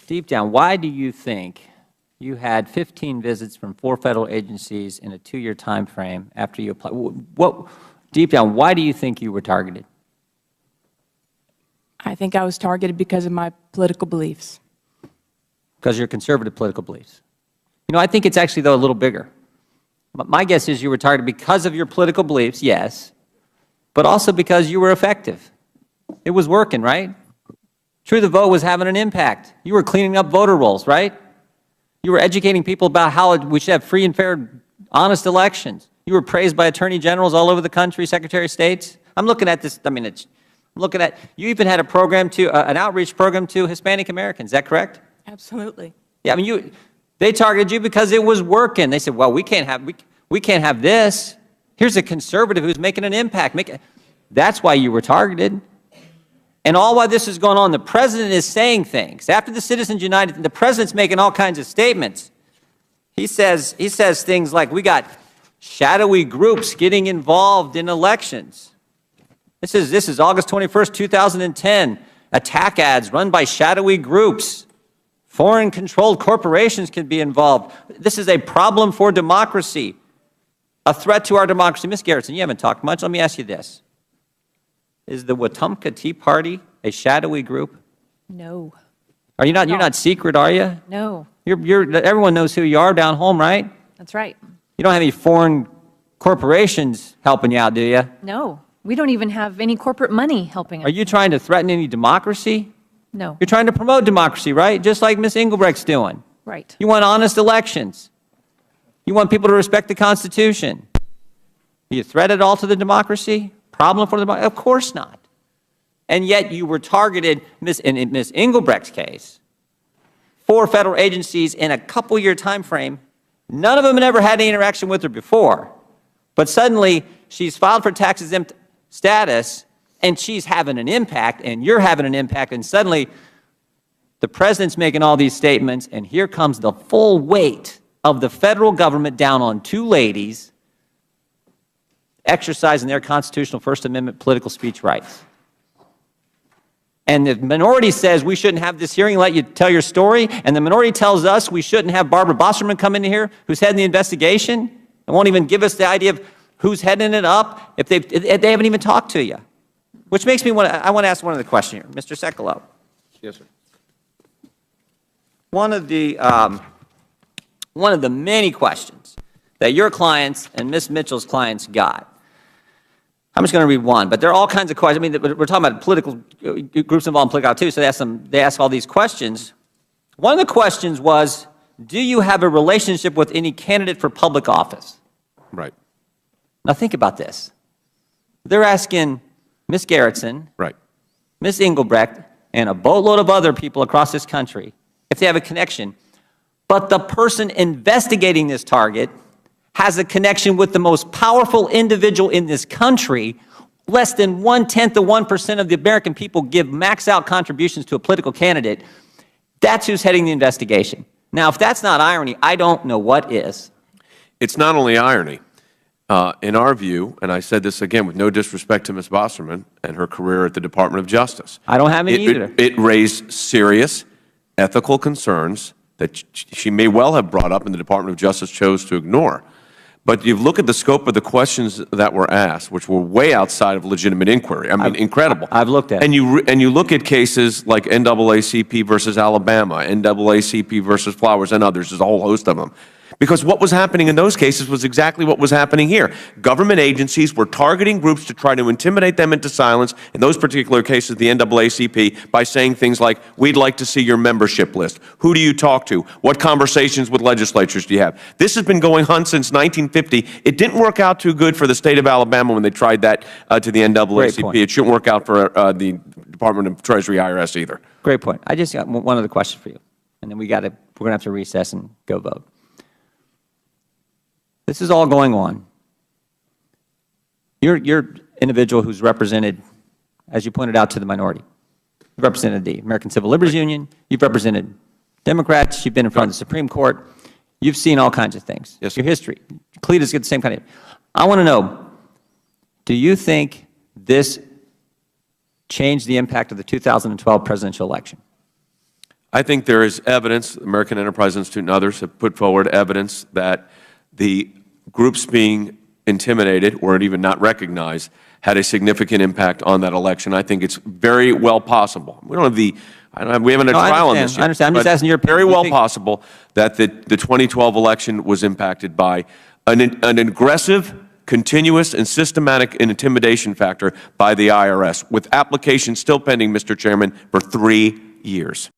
deep down, why do you think you had 15 visits from 4 Federal agencies in a 2-year time frame after you applied? Deep down, why do you think you were targeted? I think I was targeted because of my political beliefs. Because of your conservative political beliefs. You know, I think it's actually, though, a little bigger. My guess is you were targeted because of your political beliefs, yes, but also because you were effective. It was working, right? True the Vote was having an impact. You were cleaning up voter rolls, right? You were educating people about how we should have free and fair, honest elections. You were praised by attorney generals all over the country, Secretary of States. I'm looking at this, I'm looking at, you even had a program to, an outreach program to Hispanic Americans, is that correct? Absolutely. Yeah, they targeted you because it was working. They said, well, we can't have this. Here's a conservative who's making an impact. That's why you were targeted. And all while this is going on, the President is saying things. After the Citizens United, the President's making all kinds of statements. He says things like, we got shadowy groups getting involved in elections. This is August 21st, 2010. Attack ads run by shadowy groups. Foreign-controlled corporations can be involved. This is a problem for democracy, a threat to our democracy. Ms. Garrison, you haven't talked much. Let me ask you this. Is the Wetumpka Tea Party a shadowy group? No. Are you not? You're not secret, are you? No. Everyone knows who you are down home, right? That's right. You don't have any foreign corporations helping you out, do you? No. We don't even have any corporate money helping us. Are you trying to threaten any democracy? No. You're trying to promote democracy, right? Just like Ms. Engelbrecht's doing. Right. You want honest elections. You want people to respect the Constitution. Are you a threat at all to the democracy? Problem for the democracy? Of course not. And yet you were targeted, in Ms. Engelbrecht's case, 4 Federal agencies in a couple-year time frame. None of them had ever had any interaction with her before. But suddenly, she's filed for tax-exempt status, and she's having an impact, and you're having an impact, and suddenly the President's making all these statements, and here comes the full weight of the Federal government down on 2 ladies exercising their constitutional First Amendment political speech rights. And the minority says we shouldn't have this hearing, let you tell your story, and the minority tells us we shouldn't have Barbara Bosserman come in here, who's heading the investigation, and won't even give us the idea of who's heading it up if they haven't even talked to you. Which makes me I want to ask one other question here. Mr. Sekulow. Yes, sir. One of the many questions that your clients and Ms. Mitchell's clients got, I'm just going to read one, but there are all kinds of questions. I mean, we're talking about political groups involved in political too, so they ask all these questions. One of the questions was, do you have a relationship with any candidate for public office? Right. Now think about this. They're asking Ms. Garrison, right, Ms. Engelbrecht, and a boatload of other people across this country if they have a connection. But the person investigating this target has a connection with the most powerful individual in this country. Less than 1/10 of 1% of the American people give max-out contributions to a political candidate. That's who's heading the investigation. Now, if that's not irony, I don't know what is. It's not only irony. In our view, and I said this again with no disrespect to Ms. Bosserman and her career at the Department of Justice. I don't have any either. It raised serious ethical concerns that she may well have brought up and the Department of Justice chose to ignore. But you look at the scope of the questions that were asked, which were way outside of legitimate inquiry. I mean, incredible. I've looked at it. And you look at cases like NAACP versus Alabama, NAACP versus Flowers, and others. There's a whole host of them. Because what was happening in those cases was exactly what was happening here. Government agencies were targeting groups to try to intimidate them into silence, in those particular cases, the NAACP, by saying things like, we'd like to see your membership list. Who do you talk to? What conversations with legislatures do you have? This has been going on since 1950. It didn't work out too good for the state of Alabama when they tried that to the NAACP. It shouldn't work out for the Department of Treasury, IRS either. Great point. I just got one other question for you, and then we're going to have to recess and go vote. This is all going on. You're an individual who's represented, as you pointed out, to the minority. You've represented the American Civil Liberties Union. You've represented Democrats. You've been in front of the Supreme Court. You've seen all kinds of things. Yes, your history. Cletus gets the same kind of. I want to know, do you think this changed the impact of the 2012 presidential election? I think there is evidence, American Enterprise Institute and others have put forward evidence that the groups being intimidated or even not recognized had a significant impact on that election. I think it's very well possible. We don't have the, we haven't had a trial on this yet. I understand. I'm just but asking your opinion. very Do you well think- possible that the 2012 election was impacted by an aggressive, continuous, and systematic intimidation factor by the IRS, with applications still pending, Mr. Chairman, for 3 years.